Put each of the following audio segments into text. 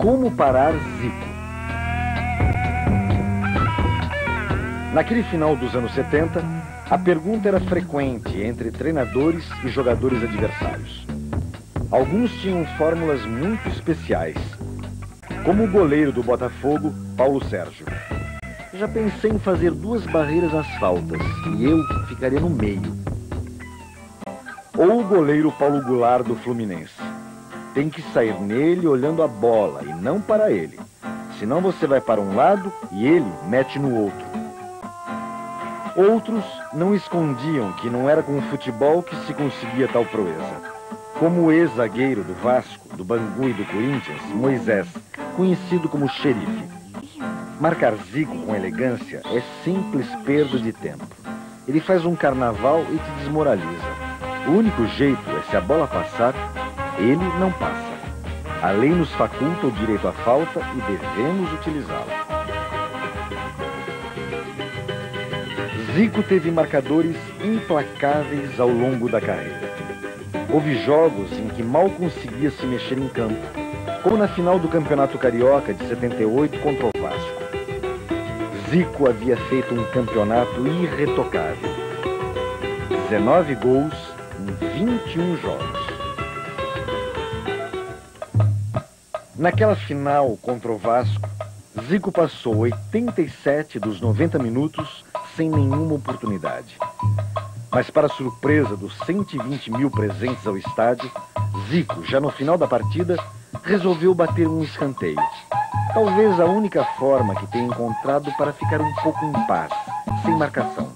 Como parar Zico? Naquele final dos anos 70, a pergunta era frequente entre treinadores e jogadores adversários. Alguns tinham fórmulas muito especiais, como o goleiro do Botafogo, Paulo Sérgio. Já pensei em fazer 2 barreiras asfaltas e eu ficaria no meio. Ou o goleiro Paulo Goulart do Fluminense. Tem que sair nele olhando a bola e não para ele. Senão você vai para um lado e ele mete no outro. Outros não escondiam que não era com o futebol que se conseguia tal proeza. Como o ex-zagueiro do Vasco, do Bangu e do Corinthians, Moisés, conhecido como Xerife. Marcar Zico com elegância é simples perda de tempo. Ele faz um carnaval e te desmoraliza. O único jeito é, se a bola passar, ele não passa. A lei nos faculta o direito à falta e devemos utilizá-la. Zico teve marcadores implacáveis ao longo da carreira. Houve jogos em que mal conseguia se mexer em campo, como na final do Campeonato Carioca de 78 contra o Vasco. Zico havia feito um campeonato irretocável. 19 gols em 21 jogos. Naquela final contra o Vasco, Zico passou 87 dos 90 minutos sem nenhuma oportunidade. Mas, para surpresa dos 120 mil presentes ao estádio, Zico, já no final da partida, resolveu bater um escanteio. Talvez a única forma que tenha encontrado para ficar um pouco em paz, sem marcação.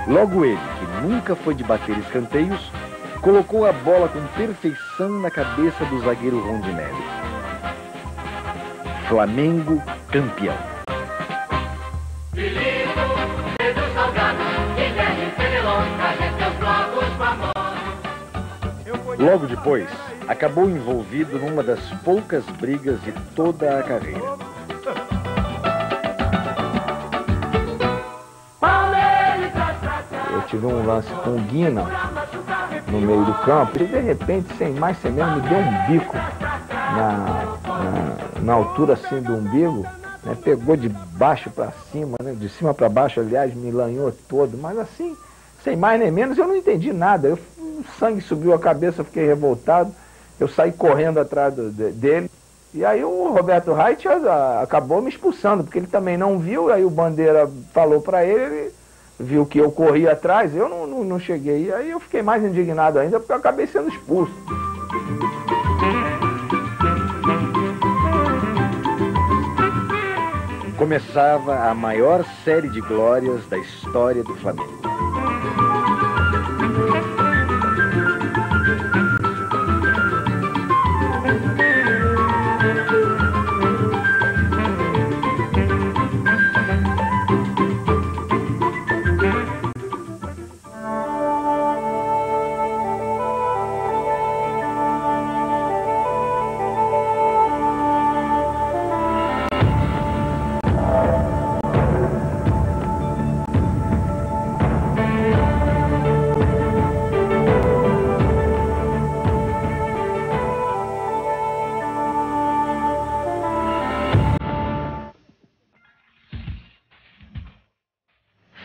Logo ele, que nunca foi de bater escanteios, colocou a bola com perfeição na cabeça do zagueiro Rondinelli. Flamengo campeão. Logo depois, acabou envolvido numa das poucas brigas de toda a carreira. Eu tive um lance com o Guina no meio do campo e de repente, sem mais sem menos, me deu um bico na altura assim do umbigo, né? Pegou de baixo para cima, né? De cima para baixo, aliás, me lanhou todo, mas assim, sem mais nem menos, eu não entendi nada. O sangue subiu a cabeça, eu fiquei revoltado, eu saí correndo atrás dele, e aí o Roberto Reit acabou me expulsando, porque ele também não viu, aí o Bandeira falou para ele viu que eu corri atrás, eu não cheguei, e aí eu fiquei mais indignado ainda, porque eu acabei sendo expulso. Começava a maior série de glórias da história do Flamengo.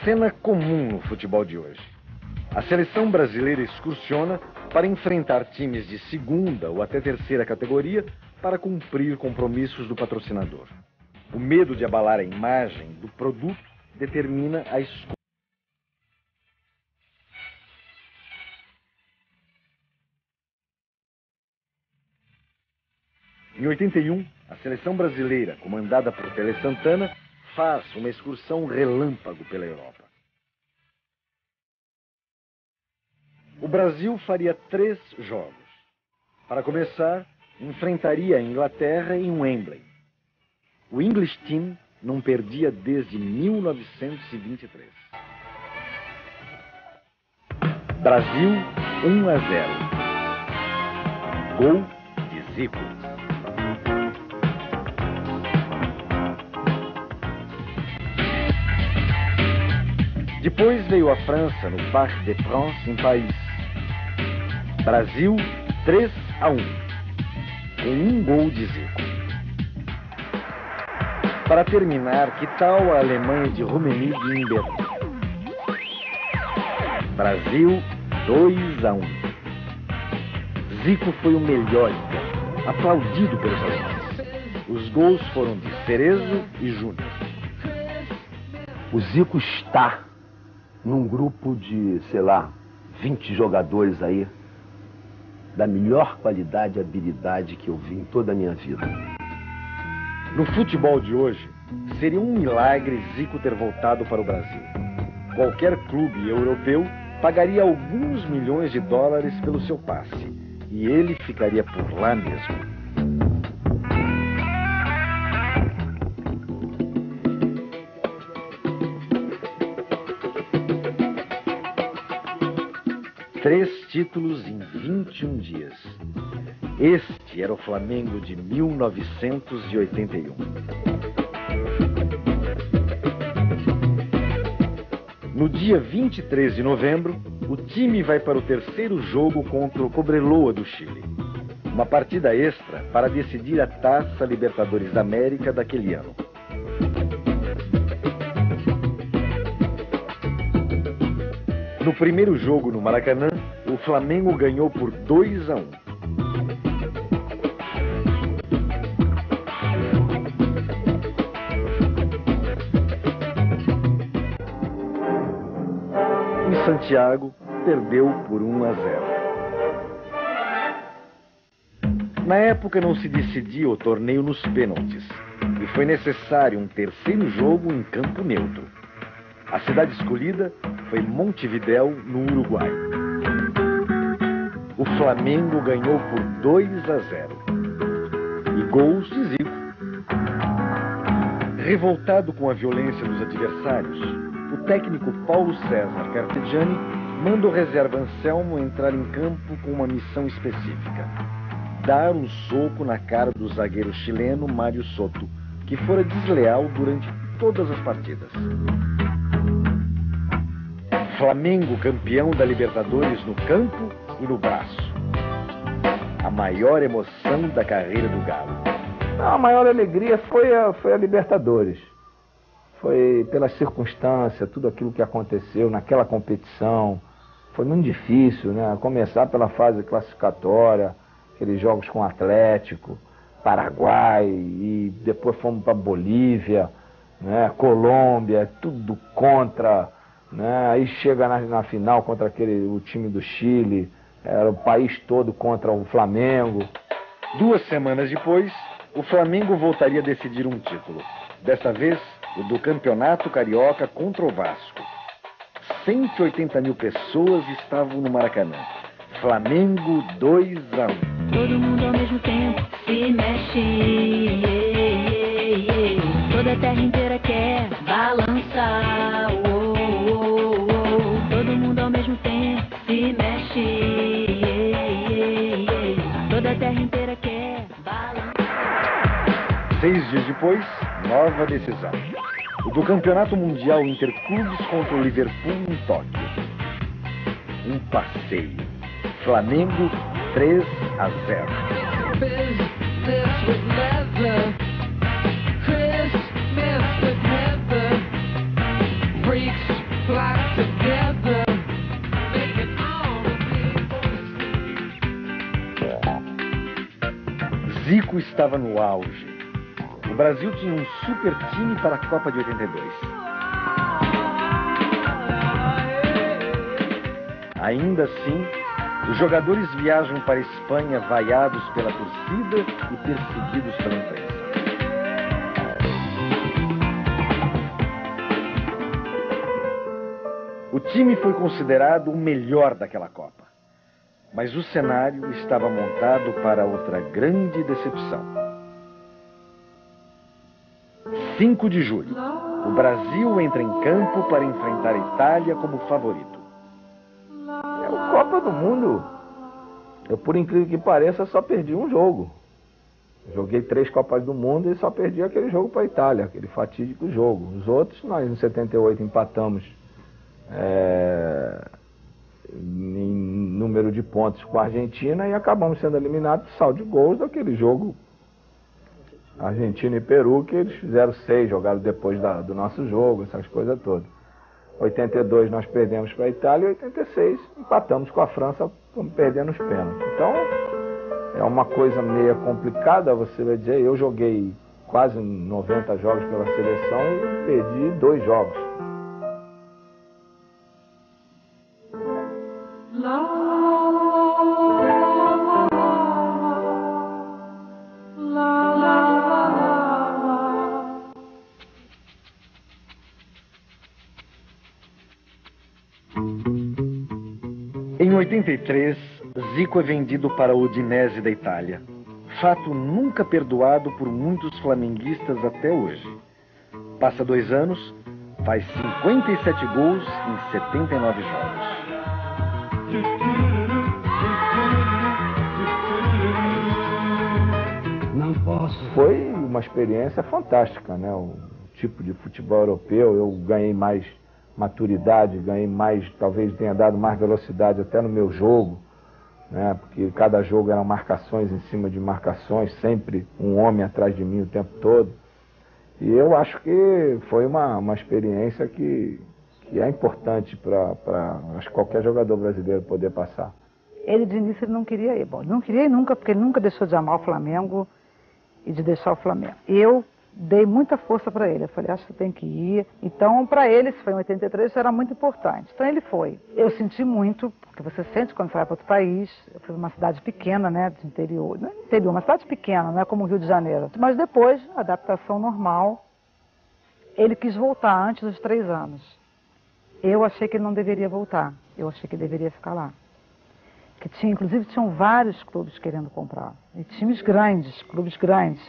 Cena comum no futebol de hoje. A seleção brasileira excursiona para enfrentar times de segunda ou até terceira categoria para cumprir compromissos do patrocinador. O medo de abalar a imagem do produto determina a escolha. Em 81, a seleção brasileira, comandada por Tele Santana, faz uma excursão relâmpago pela Europa. O Brasil faria 3 jogos. Para começar, enfrentaria a Inglaterra em Wembley. O English Team não perdia desde 1923. Brasil 1-0. Gol de Zico. Depois veio a França no Parc des Princes, em Paris. Brasil 3-1. com um gol de Zico. Para terminar, que tal a Alemanha de Rummenigge em Berlim? Brasil 2-1. Zico foi o melhor em campo, aplaudido pelos alemães. Os gols foram de Cerezo e Júnior. O Zico está num grupo de, sei lá, 20 jogadores aí, da melhor qualidade e habilidade que eu vi em toda a minha vida. No futebol de hoje, seria um milagre Zico ter voltado para o Brasil. Qualquer clube europeu pagaria alguns milhões de dólares pelo seu passe, e ele ficaria por lá mesmo. Três títulos em 21 dias. Este era o Flamengo de 1981. No dia 23 de novembro, o time vai para o terceiro jogo contra o Cobreloa do Chile. Uma partida extra para decidir a Taça Libertadores da América daquele ano. No primeiro jogo no Maracanã, o Flamengo ganhou por 2-1. Em Santiago, perdeu por 1-0. Na época não se decidia o torneio nos pênaltis e foi necessário um terceiro jogo em campo neutro. A cidade escolhida foi Montevidéu, no Uruguai. O Flamengo ganhou por 2-0. E gols de Zico. Revoltado com a violência dos adversários, o técnico Paulo César Carpegiani manda o reserva Anselmo entrar em campo com uma missão específica: dar um soco na cara do zagueiro chileno Mário Soto, que fora desleal durante todas as partidas. Flamengo campeão da Libertadores no campo e no braço. A maior emoção da carreira do Galo. A maior alegria foi a Libertadores. Foi pela circunstância, tudo aquilo que aconteceu naquela competição. Foi muito difícil, né? Começar pela fase classificatória, aqueles jogos com Atlético, Paraguai, e depois fomos para Bolívia, né? Colômbia, tudo contra, né? Aí chega na final contra o time do Chile, era o país todo contra o Flamengo. 2 semanas depois, o Flamengo voltaria a decidir um título. Desta vez, o do Campeonato Carioca contra o Vasco. 180 mil pessoas estavam no Maracanã. Flamengo 2-1. Todo mundo ao mesmo tempo se mexe. Toda a terra inteira quer balançar. Todo mundo ao mesmo tempo se mexe. Toda a terra inteira quer balançar. 6 dias depois, nova decisão. O do Campeonato Mundial Interclubes contra o Liverpool em Tóquio. Um passeio. Flamengo 3-0. Zico estava no auge. O Brasil tinha um super time para a Copa de 82. Ainda assim, os jogadores viajam para a Espanha vaiados pela torcida e perseguidos pela imprensa. O time foi considerado o melhor daquela Copa. Mas o cenário estava montado para outra grande decepção. 5 de julho, o Brasil entra em campo para enfrentar a Itália como favorito. É a Copa do Mundo. Eu, por incrível que pareça, só perdi um jogo. Joguei 3 Copas do Mundo e só perdi aquele jogo para a Itália, aquele fatídico jogo. Os outros, nós em 78 empatamos número de pontos com a Argentina e acabamos sendo eliminados por saldo de gols daquele jogo Argentina e Peru, que eles fizeram 6, jogaram depois do nosso jogo, essas coisas todas. 82 nós perdemos para a Itália e 86 empatamos com a França, perdendo os pênaltis. Então é uma coisa meio complicada, você vai dizer, eu joguei quase 90 jogos pela seleção e perdi 2 jogos. Em 83, Zico é vendido para o Udinese da Itália. Fato nunca perdoado por muitos flamenguistas até hoje. Passa 2 anos, faz 57 gols em 79 jogos. Foi uma experiência fantástica, né? O tipo de futebol europeu, eu ganhei mais maturidade, ganhei mais, talvez tenha dado mais velocidade até no meu jogo, né? Porque cada jogo eram marcações em cima de marcações, sempre um homem atrás de mim o tempo todo. E eu acho que foi uma experiência que é importante para qualquer jogador brasileiro poder passar. Ele de início ele não queria ir, bom, não queria ir nunca, porque ele nunca deixou de amar o Flamengo e de deixar o Flamengo. Eu dei muita força para ele, eu falei, acho que tem que ir. Então, para ele, isso foi em 83, isso era muito importante. Então, ele foi. Eu senti muito, porque você sente quando você vai para outro país. Eu fui para uma cidade pequena, né, de interior. Não é interior, uma cidade pequena, não é como o Rio de Janeiro. Mas depois, adaptação normal, ele quis voltar antes dos 3 anos. Eu achei que ele não deveria voltar, eu achei que ele deveria ficar lá. Que tinha, inclusive, tinham vários clubes querendo comprar. E times grandes, clubes grandes.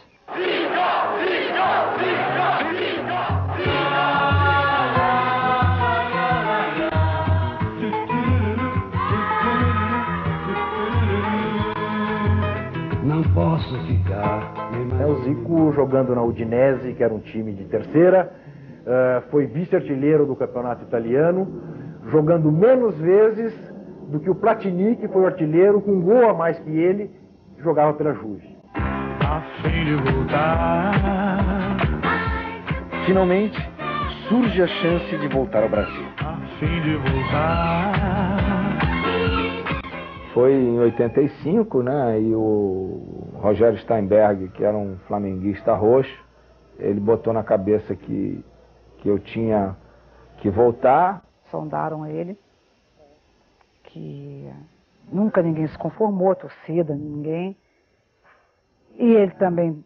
Não posso ficar. O Zico jogando na Udinese, que era um time de terceira, foi vice-artilheiro do campeonato italiano, jogando menos vezes do que o Platini, que foi o artilheiro, com um gol a mais que ele, que jogava pela Juve. Finalmente, surge a chance de voltar ao Brasil. Foi em 85, né, e o Rogério Steinberg, que era um flamenguista roxo, ele botou na cabeça que eu tinha que voltar. Sondaram ele, que nunca ninguém se conformou, torcida, ninguém. E ele também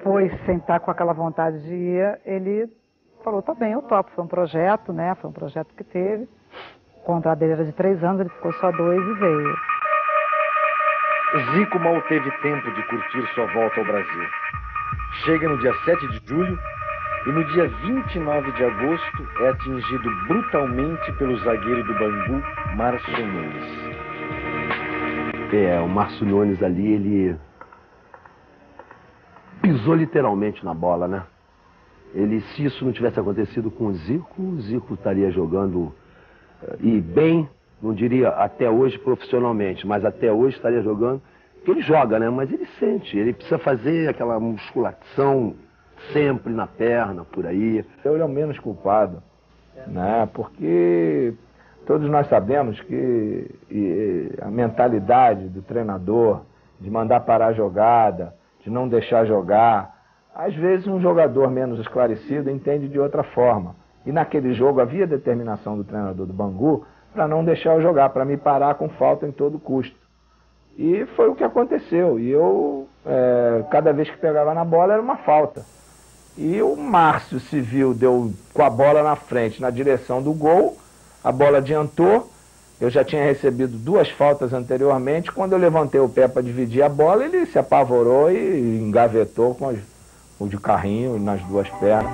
foi sentar com aquela vontade de ir, ele falou, tá bem, eu topo, foi um projeto, né, foi um projeto que teve. O contrato dele era de 3 anos, ele ficou só 2 e veio. Zico mal teve tempo de curtir sua volta ao Brasil. Chega no dia 7 de julho e no dia 29 de agosto é atingido brutalmente pelo zagueiro do Bangu, Márcio Nunes. O Márcio Nunes ali, ele pisou literalmente na bola, né? Se isso não tivesse acontecido com o Zico estaria jogando e bem, não diria até hoje profissionalmente, mas até hoje estaria jogando. Ele joga, né? Mas ele sente, ele precisa fazer aquela musculação sempre na perna, por aí. Ele é o menos culpado, né? Porque todos nós sabemos que a mentalidade do treinador de mandar parar a jogada, de não deixar jogar, às vezes um jogador menos esclarecido entende de outra forma. E naquele jogo havia determinação do treinador do Bangu para não deixar eu jogar, para me parar com falta em todo custo. E foi o que aconteceu. E eu, cada vez que pegava na bola, era uma falta. E o Márcio se viu, deu com a bola na frente, na direção do gol, a bola adiantou, eu já tinha recebido 2 faltas anteriormente, quando eu levantei o pé para dividir a bola, ele se apavorou e engavetou com o de carrinho nas 2 pernas.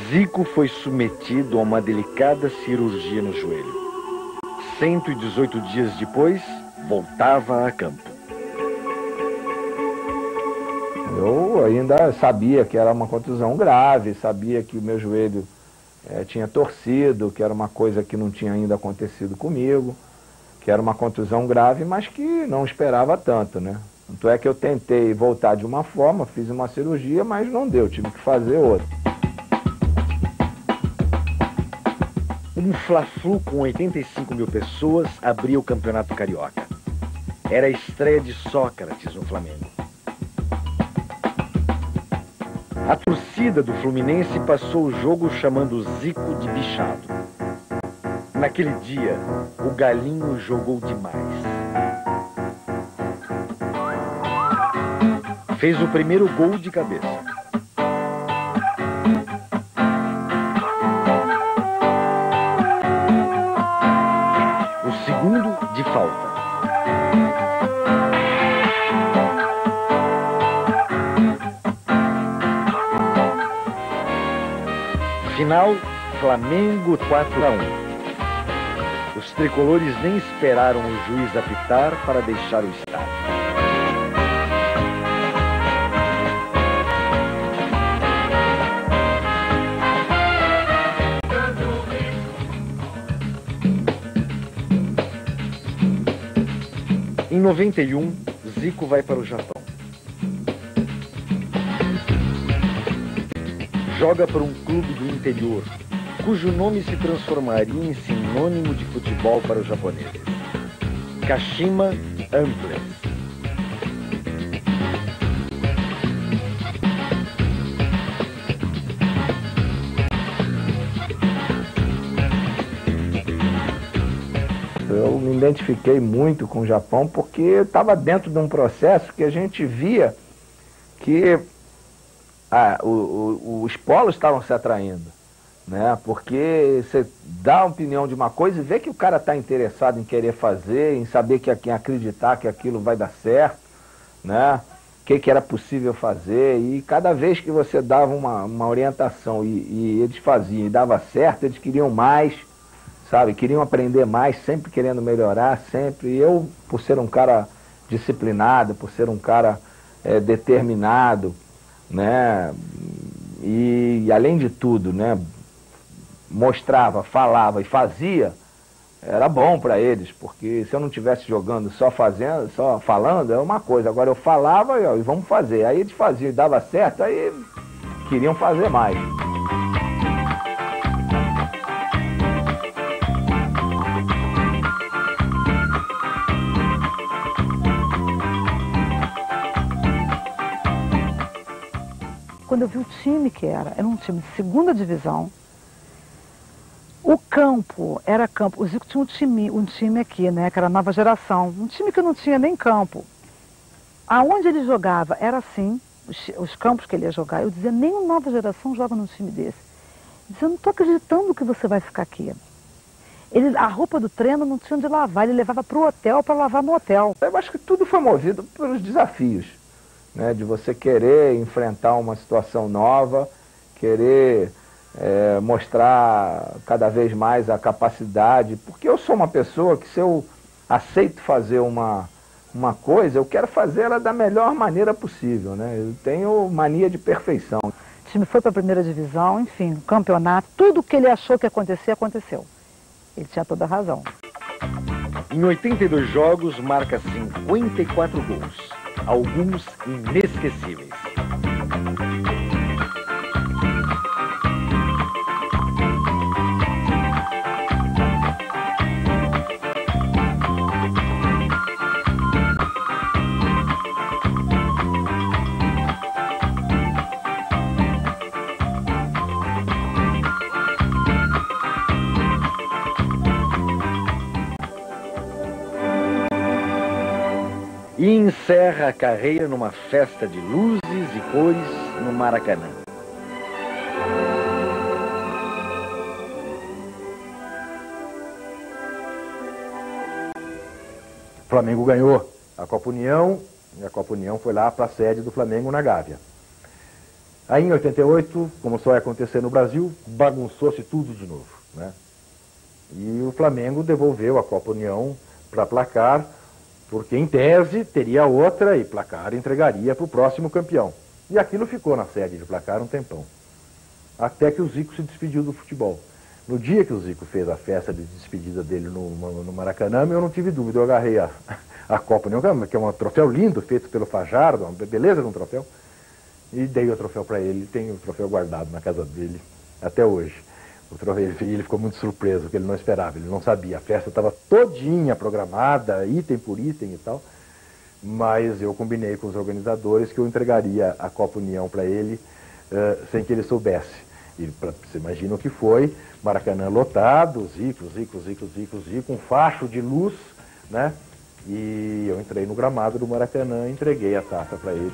Zico foi submetido a uma delicada cirurgia no joelho. 118 dias depois, voltava a campo. Eu ainda sabia que era uma contusão grave, sabia que o meu joelho tinha torcido, que era uma coisa que não tinha ainda acontecido comigo, que era uma contusão grave, mas que não esperava tanto, né? Tanto é que eu tentei voltar de uma forma, fiz uma cirurgia, mas não deu, tive que fazer outra. Um Fla-Flu com 85 mil pessoas abria o Campeonato Carioca. Era a estreia de Sócrates no Flamengo. A torcida do Fluminense passou o jogo chamando o Zico de bichado. Naquele dia, o Galinho jogou demais. Fez o primeiro gol de cabeça. O segundo de falta. Final, Flamengo 4-1. Os tricolores nem esperaram o juiz apitar para deixar o estádio. Em 91, Zico vai para o Japão. Joga para um clube do interior, cujo nome se transformaria em sinônimo de futebol para os japoneses. Kashima Antlers. Eu me identifiquei muito com o Japão porque eu estava dentro de um processo que a gente via que os polos estavam se atraindo, né? Porque você dá a opinião de uma coisa e vê que o cara está interessado em querer fazer, em saber que acreditar que aquilo vai dar certo, né? O que era possível fazer, e cada vez que você dava uma orientação e eles faziam e dava certo, eles queriam mais, sabe? Queriam aprender mais, sempre querendo melhorar, sempre. E eu, por ser um cara disciplinado, por ser um cara determinado, né? E além de tudo, né? Mostrava, falava e fazia, era bom para eles, porque se eu não estivesse jogando só fazendo, só falando, é uma coisa. Agora eu falava e vamos fazer. Aí eles faziam e dava certo, aí queriam fazer mais. Quando eu vi o time que era um time de segunda divisão. O campo era campo. O Zico tinha um time aqui, né, que era a nova geração. Um time que não tinha nem campo. Aonde ele jogava era assim, os campos que ele ia jogar. Eu dizia, nem uma nova geração joga num time desse. Eu dizia, eu não estou acreditando que você vai ficar aqui. A roupa do treino não tinha onde lavar, ele levava para o hotel para lavar no hotel. Eu acho que tudo foi movido pelos desafios, né, de você querer enfrentar uma situação nova, querer mostrar cada vez mais a capacidade, porque eu sou uma pessoa que, se eu aceito fazer uma coisa, eu quero fazer ela da melhor maneira possível, né? Eu tenho mania de perfeição. O time foi para a primeira divisão, enfim, campeonato, tudo que ele achou que ia acontecer, aconteceu. Ele tinha toda a razão. Em 82 jogos, marca 54 gols, alguns inesquecíveis. E encerra a carreira numa festa de luzes e cores no Maracanã. O Flamengo ganhou a Copa União, e a Copa União foi lá para a sede do Flamengo na Gávea. Aí em 88, como só ia acontecer no Brasil, bagunçou-se tudo de novo, né? E o Flamengo devolveu a Copa União para Placar, porque em tese teria outra e Placar entregaria para o próximo campeão. E aquilo ficou na sede de Placar um tempão. até que o Zico se despediu do futebol. No dia que o Zico fez a festa de despedida dele no Maracanã, eu não tive dúvida, eu agarrei a Copa União, que é um troféu lindo, feito pelo Fajardo, uma beleza de um troféu, e dei o troféu para ele, tenho o troféu guardado na casa dele até hoje. Ele ficou muito surpreso, porque ele não esperava, ele não sabia, a festa estava todinha programada, item por item e tal, mas eu combinei com os organizadores que eu entregaria a Copa União para ele sem que ele soubesse. E você imagina o que foi, Maracanã lotado, Zico, um facho de luz, né? E eu entrei no gramado do Maracanã e entreguei a taça para ele.